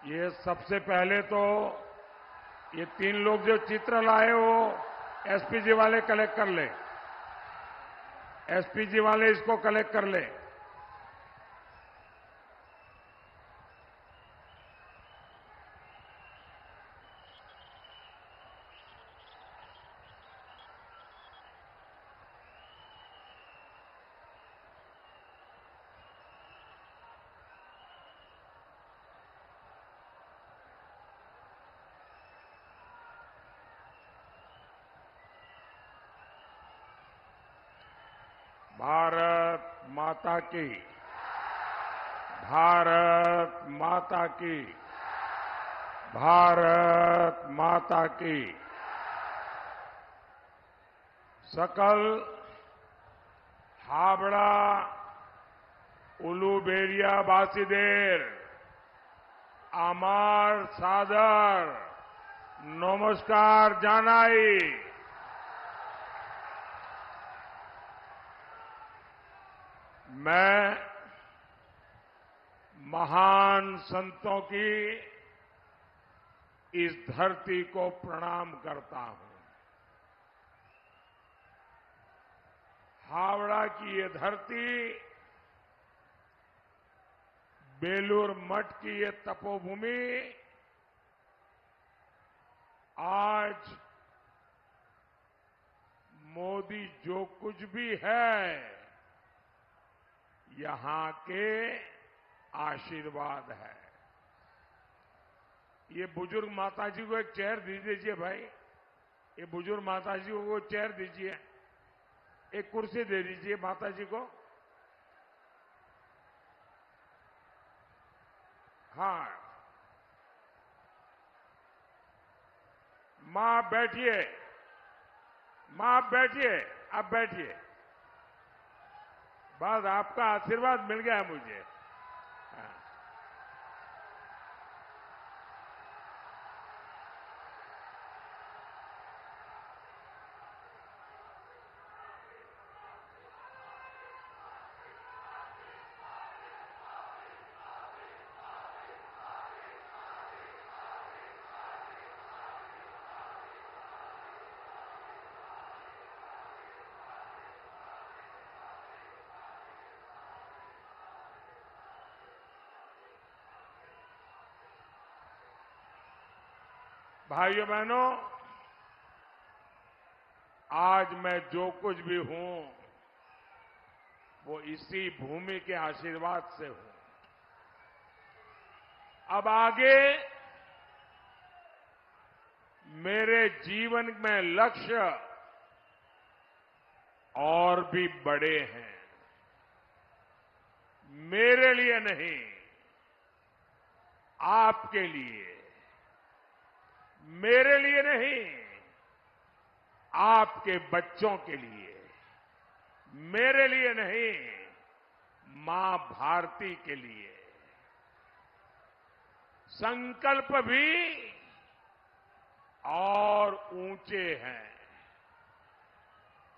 ये सबसे पहले तो ये 3 लोग जो चित्र लाए वो एसपीजी वाले कलेक्ट कर ले। एसपीजी वाले इसको कलेक्ट कर ले। भारत माता की, भारत माता की, भारत माता की। सकल हावड़ा उलुबेरिया बासीदेर आमार सादर नमस्कार जानाई। मैं महान संतों की इस धरती को प्रणाम करता हूं। हावड़ा की ये धरती, बेलूर मठ की ये तपोभूमि आज मोदी जो कुछ भी है यहां के आशीर्वाद है। ये बुजुर्ग माताजी को एक चेयर दे दीजिए भाई। ये बुजुर्ग माताजी को चेयर दीजिए, एक कुर्सी दे दीजिए माताजी को। हाँ, मां बैठिए, मां बैठिए, आप बैठिए। बस आपका आशीर्वाद मिल गया मुझे। हाँ। भाइयों बहनों, आज मैं जो कुछ भी हूं वो इसी भूमि के आशीर्वाद से हूं। अब आगे मेरे जीवन में लक्ष्य और भी बड़े हैं। मेरे लिए नहीं, आपके लिए। मेरे लिए नहीं, आपके बच्चों के लिए। मेरे लिए नहीं, मां भारती के लिए। संकल्प भी और ऊंचे हैं।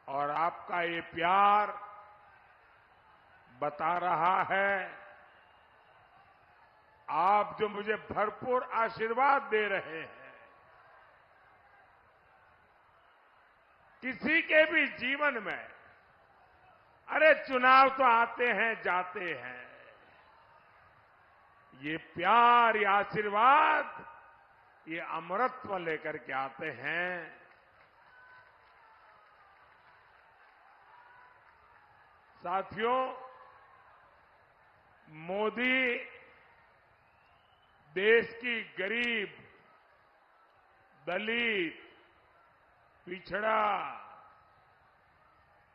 और आपका ये प्यार बता रहा है, आप जो मुझे भरपूर आशीर्वाद दे रहे हैं, किसी के भी जीवन में, अरे चुनाव तो आते हैं जाते हैं, ये प्यार, ये आशीर्वाद, ये अमरत्व लेकर के आते हैं। साथियों, मोदी देश की गरीब, दलित, पिछड़ा,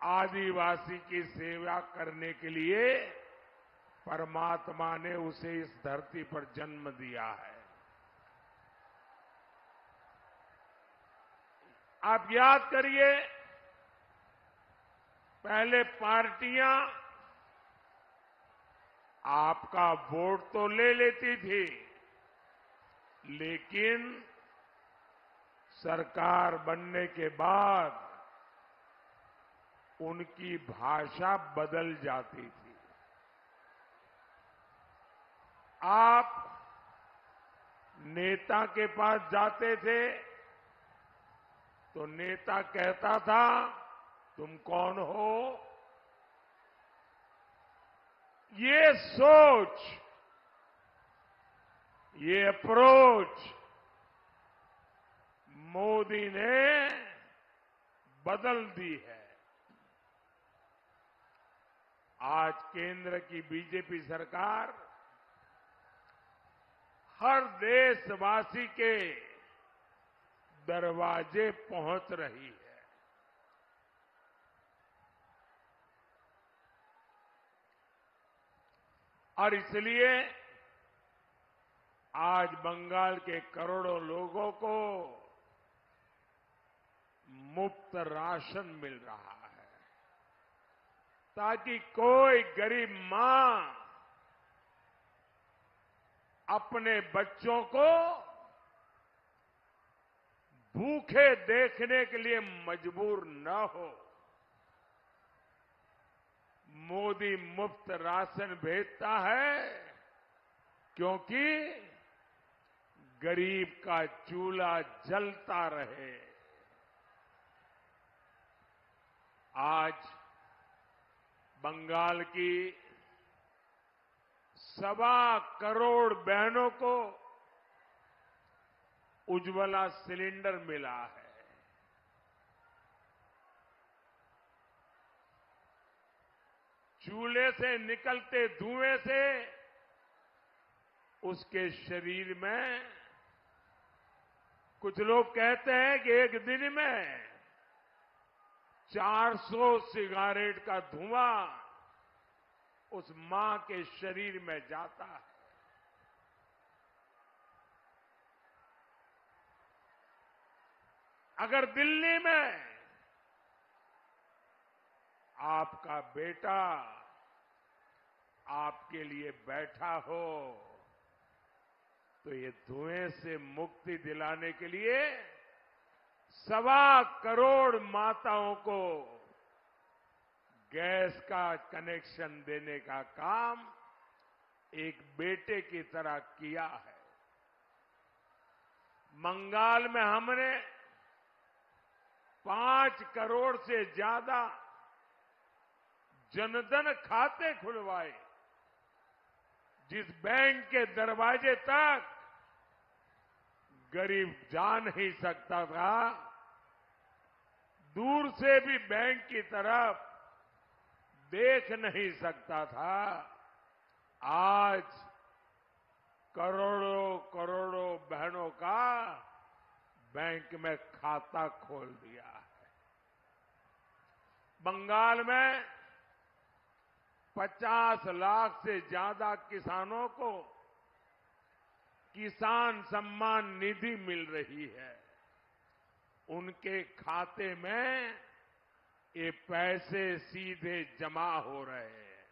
आदिवासी की सेवा करने के लिए परमात्मा ने उसे इस धरती पर जन्म दिया है। आप याद करिए, पहले पार्टियां आपका वोट तो ले लेती थी, लेकिन सरकार बनने के बाद उनकी भाषा बदल जाती थी। आप नेता के पास जाते थे तो नेता कहता था, तुम कौन हो? ये सोच, ये अप्रोच मोदी ने बदल दी है। आज केंद्र की बीजेपी सरकार हर देशवासी के दरवाजे पहुंच रही है। और इसलिए आज बंगाल के करोड़ों लोगों को मुफ्त राशन मिल रहा है, ताकि कोई गरीब मां अपने बच्चों को भूखे देखने के लिए मजबूर न हो। मोदी मुफ्त राशन भेजता है क्योंकि गरीब का चूल्हा जलता रहे। आज बंगाल की 1.25 करोड़ बहनों को उज्ज्वला सिलेंडर मिला है। चूल्हे से निकलते धुएं से उसके शरीर में, कुछ लोग कहते हैं कि एक दिन में 400 सिगारेट का धुआं उस मां के शरीर में जाता है। अगर दिल्ली में आपका बेटा आपके लिए बैठा हो तो ये धुएं से मुक्ति दिलाने के लिए 1.25 करोड़ माताओं को गैस का कनेक्शन देने का काम एक बेटे की तरह किया है। बंगाल में हमने 5 करोड़ से ज्यादा जनधन खाते खुलवाए, जिस बैंक के दरवाजे तक गरीब जा नहीं सकता था, दूर से भी बैंक की तरफ देख नहीं सकता था, आज करोड़ों करोड़ों बहनों का बैंक में खाता खोल दिया है। बंगाल में 50 लाख से ज्यादा किसानों को किसान सम्मान निधि मिल रही है। उनके खाते में ये पैसे सीधे जमा हो रहे हैं।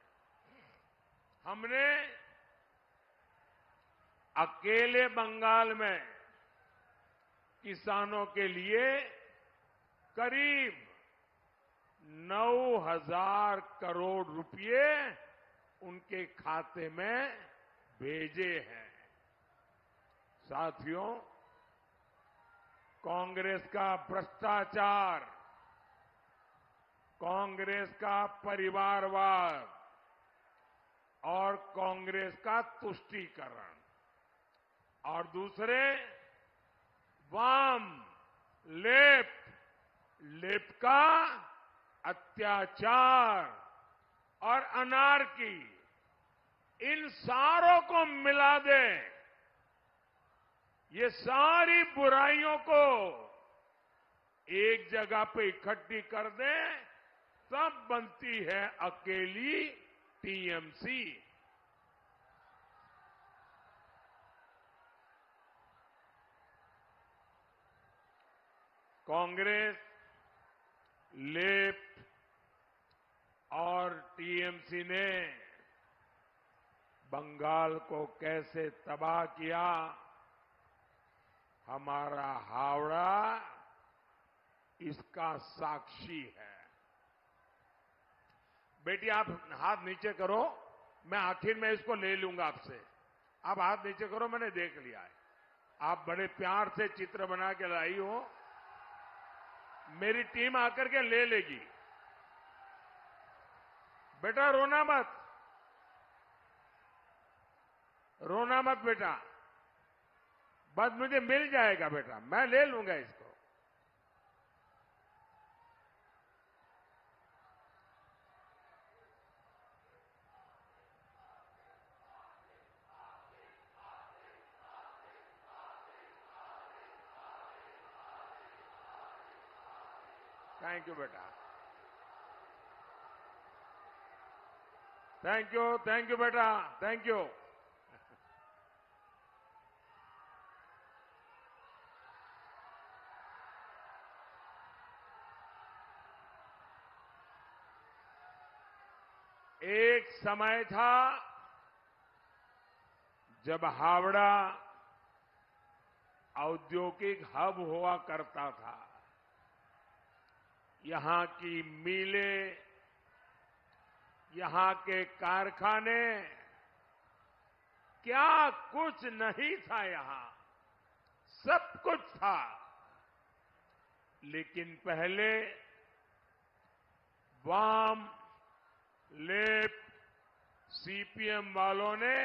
हमने अकेले बंगाल में किसानों के लिए करीब 9,000 करोड़ रुपए उनके खाते में भेजे हैं। साथियों, कांग्रेस का भ्रष्टाचार, कांग्रेस का परिवारवाद और कांग्रेस का तुष्टीकरण और दूसरे वाम लेफ्ट का अत्याचार और अनार्की, इन सारों को मिला दें, ये सारी बुराइयों को एक जगह पे इकट्ठी कर दें, तब बनती है अकेली टीएमसी। कांग्रेस, लेफ्ट और टीएमसी ने बंगाल को कैसे तबाह किया, हमारा हावड़ा इसका साक्षी है। बेटी, आप हाथ नीचे करो, मैं आखिर में इसको ले लूंगा आपसे। आप हाथ नीचे करो, मैंने देख लिया है। आप बड़े प्यार से चित्र बना के लाई हो, मेरी टीम आकर के ले लेगी। बेटा रोना मत, रोना मत बेटा, बस मुझे मिल जाएगा बेटा, मैं ले लूंगा इसको। थैंक यू बेटा, थैंक यू बेटा, थैंक यू। एक समय था जब हावड़ा औद्योगिक हब हुआ करता था। यहां की मिलें, यहां के कारखाने, क्या कुछ नहीं था यहां, सब कुछ था। लेकिन पहले वाम, लेफ्ट, सीपीएम वालों ने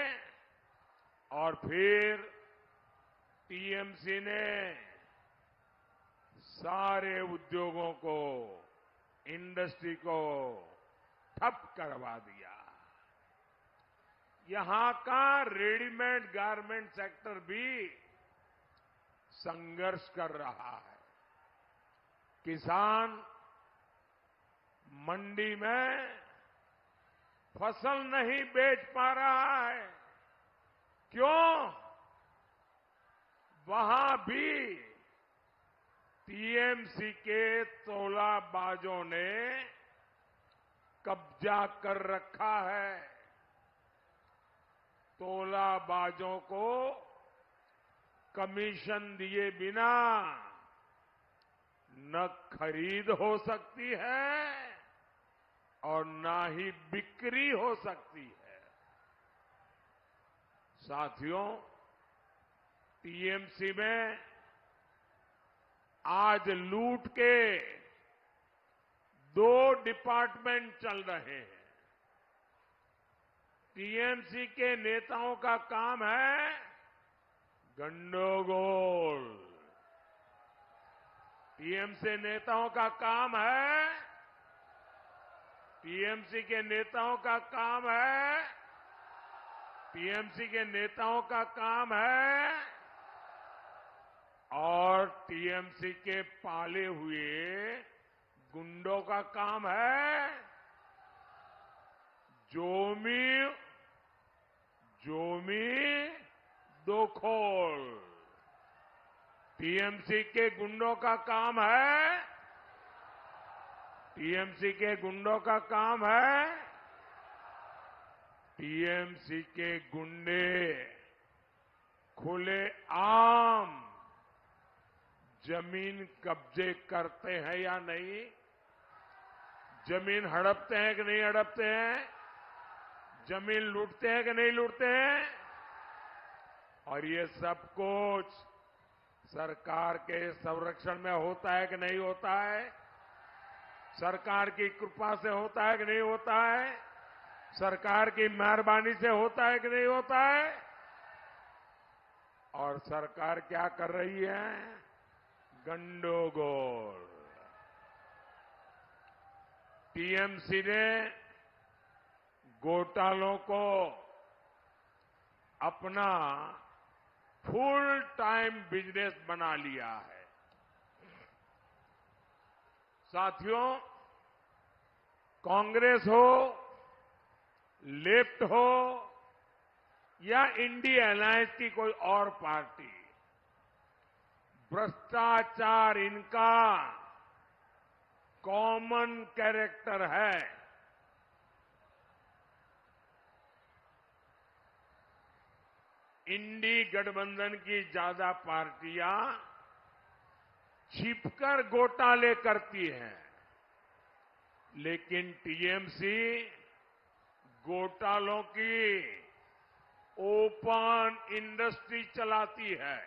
और फिर टीएमसी ने सारे उद्योगों को, इंडस्ट्री को ठप करवा दिया। यहां का रेडीमेड गारमेंट सेक्टर भी संघर्ष कर रहा है। किसान मंडी में फसल नहीं बेच पा रहा है। क्यों? वहां भी टीएमसी के तोलाबाजों ने कब्जा कर रखा है। तोलाबाजों को कमीशन दिए बिना न खरीद हो सकती है और ना ही बिक्री हो सकती है। साथियों, टीएमसी में आज लूट के 2 डिपार्टमेंट चल रहे हैं। टीएमसी के नेताओं का काम है गंडोगोल। टीएमसी नेताओं का काम है, टीएमसी के नेताओं का काम है, टीएमसी के नेताओं का काम है और टीएमसी के पाले हुए गुंडों का काम है जोमी दोखोल। टीएमसी के गुंडों का काम है, टीएमसी के गुंडों का काम है, टीएमसी के गुंडे खुले आम जमीन कब्जे करते हैं या नहीं? जमीन हड़पते हैं कि नहीं हड़पते हैं? जमीन लूटते हैं कि नहीं लूटते हैं? और ये सब कुछ सरकार के संरक्षण में होता है कि नहीं होता है? सरकार की कृपा से होता है कि नहीं होता है? सरकार की मेहरबानी से होता है कि नहीं होता है? और सरकार क्या कर रही है? गंडोगोल। टीएमसी ने घोटालों को अपना फुल टाइम बिजनेस बना लिया है। साथियों, कांग्रेस हो, लेफ्ट हो या इंडिया अलायंस की कोई और पार्टी, भ्रष्टाचार इनका कॉमन कैरेक्टर है। इंडी गठबंधन की ज्यादा पार्टियां छिपकर घोटाले करती हैं, लेकिन टीएमसी घोटालों की ओपन इंडस्ट्री चलाती है।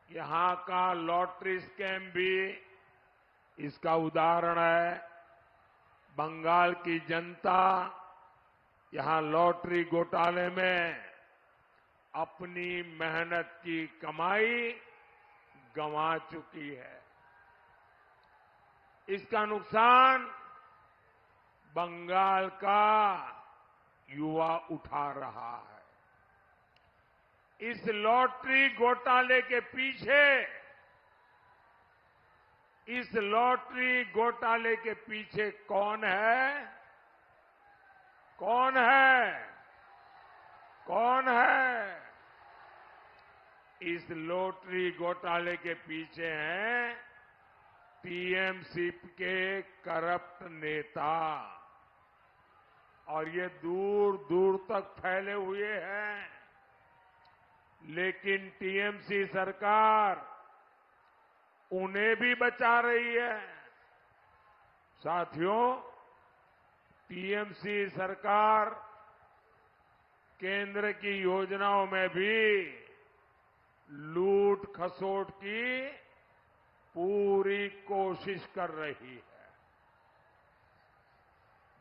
यहां का लॉटरी स्कैम भी इसका उदाहरण है। बंगाल की जनता यहां लॉटरी घोटाले में अपनी मेहनत की कमाई गंवा चुकी है। इसका नुकसान बंगाल का युवा उठा रहा है। इस लॉटरी घोटाले के पीछे कौन है? कौन है? कौन है? इस लॉटरी घोटाले के पीछे हैं टीएमसी के करप्ट नेता, और ये दूर दूर तक फैले हुए हैं। लेकिन टीएमसी सरकार उन्हें भी बचा रही है। साथियों, टीएमसी सरकार केंद्र की योजनाओं में भी लूट खसोट की पूरी कोशिश कर रही है।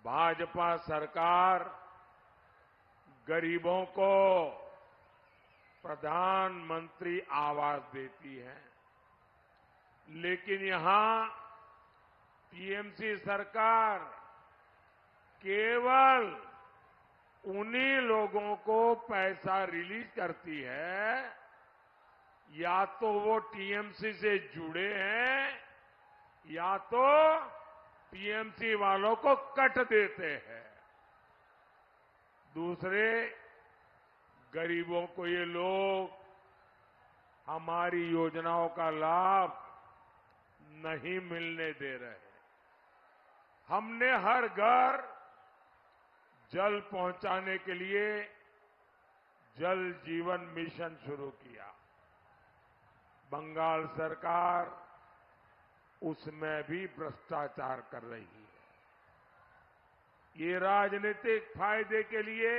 भाजपा सरकार गरीबों को प्रधानमंत्री आवास देती है, लेकिन यहां टीएमसी सरकार केवल उन्हीं लोगों को पैसा रिलीज करती है या तो वो टीएमसी से जुड़े हैं या तो टीएमसी वालों को कट देते हैं। दूसरे गरीबों को ये लोग हमारी योजनाओं का लाभ नहीं मिलने दे रहे। हमने हर घर जल पहुंचाने के लिए जल जीवन मिशन शुरू किया। बंगाल सरकार उसमें भी भ्रष्टाचार कर रही है। ये राजनीतिक फायदे के लिए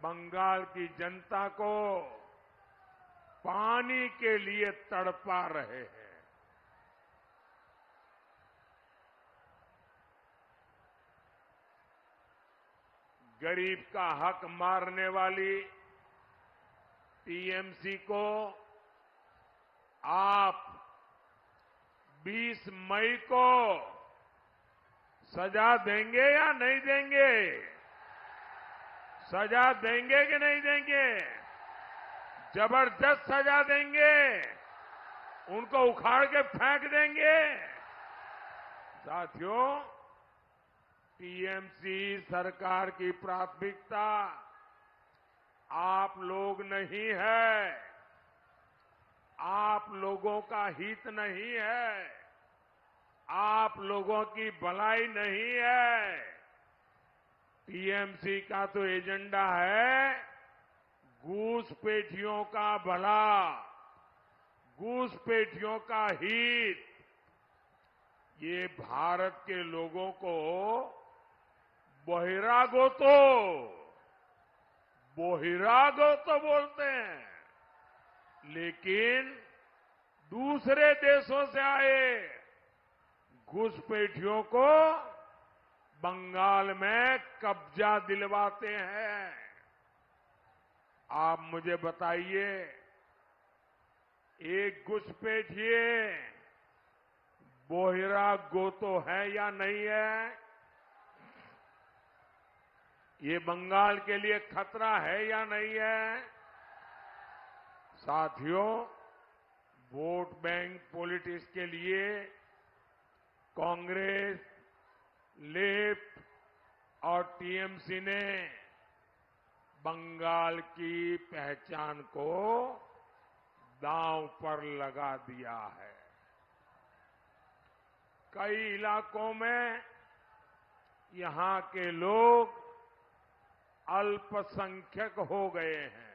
बंगाल की जनता को पानी के लिए तड़पा रहे हैं। गरीब का हक मारने वाली टीएमसी को आप 20 मई को सजा देंगे या नहीं देंगे? सजा देंगे कि नहीं देंगे? जबरदस्त सजा देंगे? उनको उखाड़ के फेंक देंगे? साथियों, टीएमसी सरकार की प्राथमिकता आप लोग नहीं है, आप लोगों का हित नहीं है, आप लोगों की भलाई नहीं है। टीएमसी का तो एजेंडा है घूसपैठियों का भला, घूसपैठियों का हित। ये भारत के लोगों को बहिरागो तो बोलते हैं, लेकिन दूसरे देशों से आए घुसपैठियों को बंगाल में कब्जा दिलवाते हैं। आप मुझे बताइए, एक घुसपैठिए बहिरागो तो है या नहीं है? ये बंगाल के लिए खतरा है या नहीं है? साथियों, वोट बैंक पॉलिटिक्स के लिए कांग्रेस, लेफ्ट और टीएमसी ने बंगाल की पहचान को दांव पर लगा दिया है। कई इलाकों में यहां के लोग अल्पसंख्यक हो गए हैं।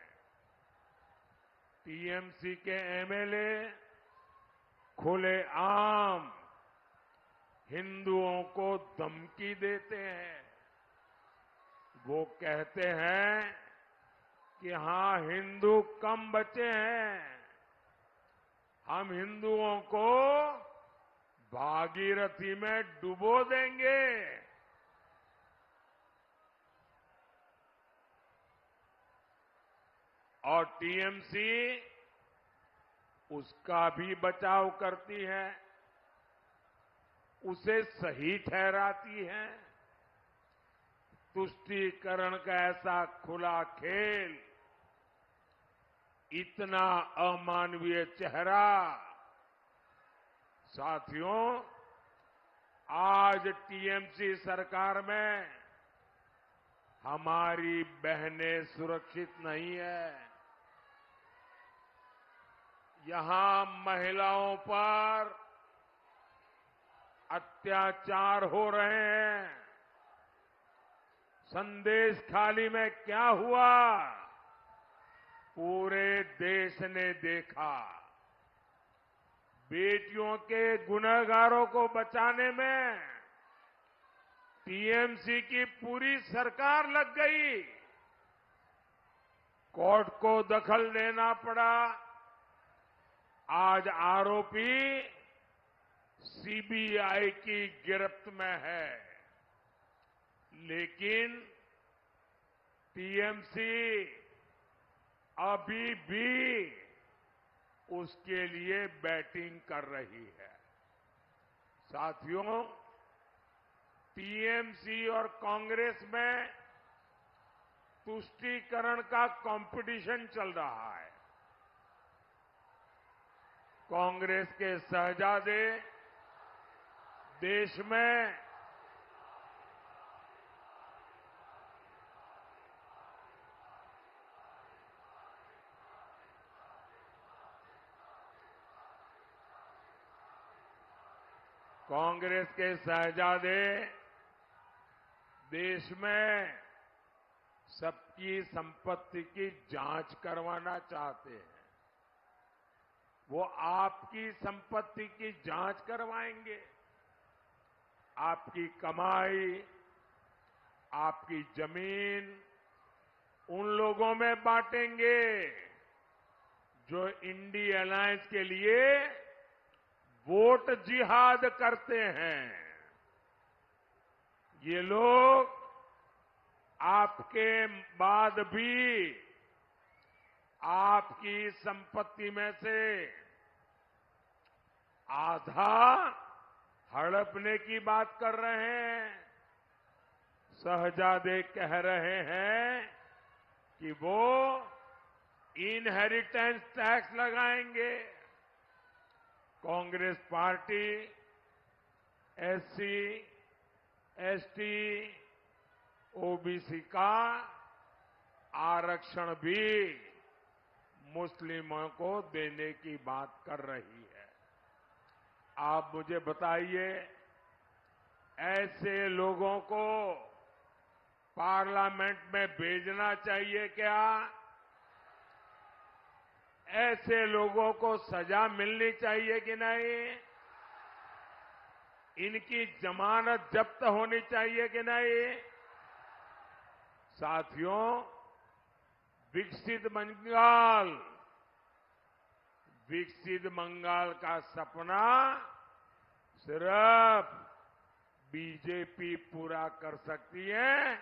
टीएमसी के एमएलए खुलेआम हिंदुओं को धमकी देते हैं। वो कहते हैं कि हां, हिंदू कम बचे हैं, हम हिंदुओं को भागीरथी में डुबो देंगे। और टीएमसी उसका भी बचाव करती है, उसे सही ठहराती है। तुष्टीकरण का ऐसा खुला खेल, इतना अमानवीय चेहरा, साथियों, आज टीएमसी सरकार में हमारी बहनें सुरक्षित नहीं है। यहां महिलाओं पर अत्याचार हो रहे हैं। संदेश खाली में क्या हुआ, पूरे देश ने देखा। बेटियों के गुनहगारों को बचाने में टीएमसी की पूरी सरकार लग गई। कोर्ट को दखल देना पड़ा। आज आरोपी सीबीआई की गिरफ्त में है, लेकिन टीएमसी अभी भी उसके लिए बैटिंग कर रही है। साथियों, टीएमसी और कांग्रेस में तुष्टीकरण का कंपटीशन चल रहा है। कांग्रेस के शहजादे देश में कांग्रेस के शहजादे देश में सबकी संपत्ति की जांच करवाना चाहते हैं। वो आपकी संपत्ति की जांच करवाएंगे। आपकी कमाई, आपकी जमीन उन लोगों में बांटेंगे जो इंडी अलायंस के लिए वोट जिहाद करते हैं। ये लोग आपके बाद भी आपकी संपत्ति में से आधा हड़पने की बात कर रहे हैं। शहजादे कह रहे हैं कि वो इनहेरिटेंस टैक्स लगाएंगे। Congress party SC, ST, OBC का आरक्षण भी मुस्लिमों को देने की बात कर रही है। आप मुझे बताइए, ऐसे लोगों को पार्लियामेंट में भेजना चाहिए क्या? ऐसे लोगों को सजा मिलनी चाहिए कि नहीं? इनकी जमानत जब्त होनी चाहिए कि नहीं? साथियों, विकसित बंगाल का सपना सिर्फ बीजेपी पूरा कर सकती है,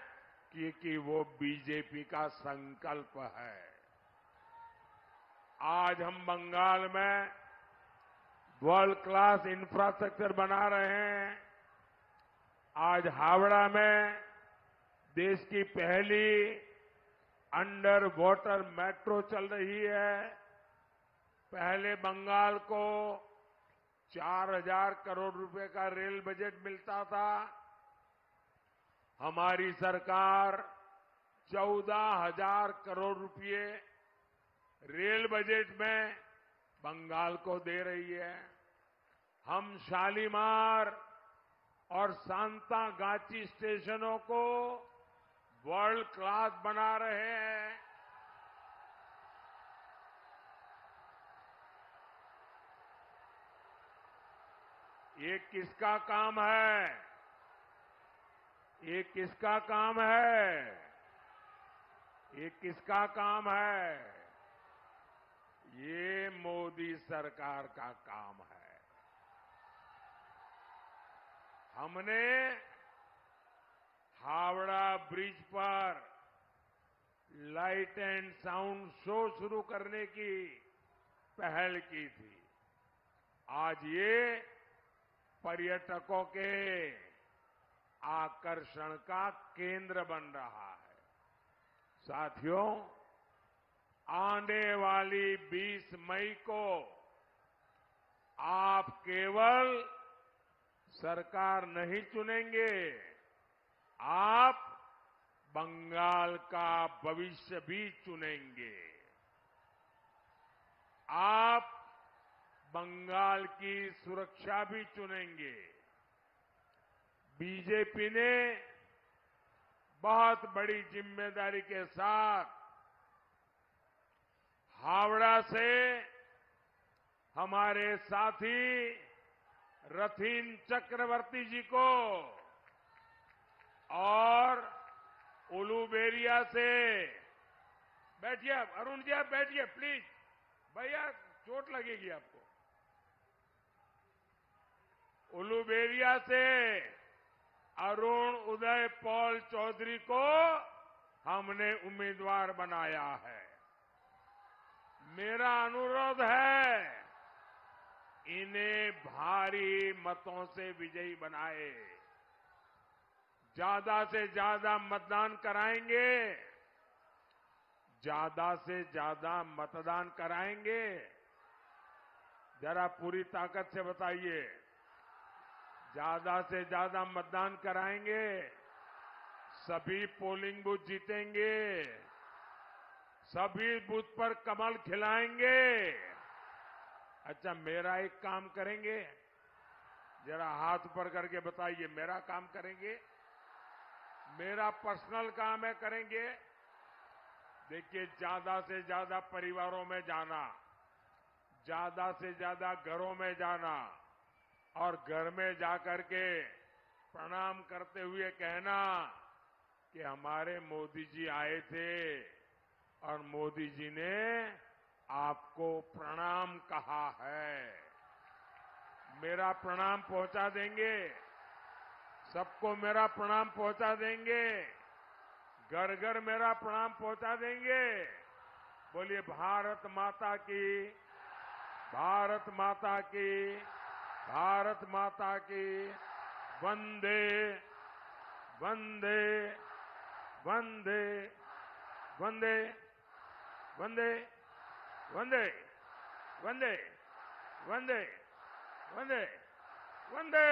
क्योंकि वो बीजेपी का संकल्प है। आज हम बंगाल में वर्ल्ड क्लास इंफ्रास्ट्रक्चर बना रहे हैं। आज हावड़ा में देश की पहली अंडर वाटर मेट्रो चल रही है। पहले बंगाल को 4,000 करोड़ रुपए का रेल बजट मिलता था। हमारी सरकार 14,000 करोड़ रुपए रेल बजट में बंगाल को दे रही है। हम शालीमार और सांतागाची स्टेशनों को वर्ल्ड क्लास बना रहे हैं। ये किसका काम है? ये किसका काम है? ये किसका काम है? ये मोदी सरकार का काम है। हमने हावड़ा ब्रिज पर लाइट एंड साउंड शो शुरू करने की पहल की थी। आज ये पर्यटकों के आकर्षण का केंद्र बन रहा है। साथियों, आने वाली 20 मई को आप केवल सरकार नहीं चुनेंगे, आप बंगाल का भविष्य भी चुनेंगे। आप बंगाल की सुरक्षा भी चुनेंगे। बीजेपी ने बहुत बड़ी जिम्मेदारी के साथ हावड़ा से हमारे साथी रथीन चक्रवर्ती जी को और उलूबेरिया से, बैठिए आप, अरुण जी आप बैठिए प्लीज, भैया चोट लगेगी आपको। उलूबेरिया से अरुण उदय पॉल चौधरी को हमने उम्मीदवार बनाया है। मेरा अनुरोध है, इन्हें भारी मतों से विजयी बनाए। ज्यादा से ज्यादा मतदान कराएंगे, ज्यादा से ज्यादा मतदान कराएंगे। जरा पूरी ताकत से बताइए, ज्यादा से ज्यादा मतदान कराएंगे, सभी पोलिंग बूथ जीतेंगे, सभी बूथ पर कमल खिलाएंगे। अच्छा, मेरा एक काम करेंगे, जरा हाथ ऊपर करके बताइए, मेरा काम करेंगे? मेरा पर्सनल काम है, करेंगे? देखिए, ज्यादा से ज्यादा परिवारों में जाना, ज्यादा से ज्यादा घरों में जाना और घर में जाकर के प्रणाम करते हुए कहना कि हमारे मोदी जी आए थे और मोदी जी ने आपको प्रणाम कहा है। मेरा प्रणाम पहुंचा देंगे, सबको मेरा प्रणाम पहुंचा देंगे, घर घर मेरा प्रणाम पहुंचा देंगे। बोलिए भारत माता की, भारत माता की, भारत माता की। वंदे वंदे वंदे वंदे वंदे वंदे वंदे वंदे वंदे वंदे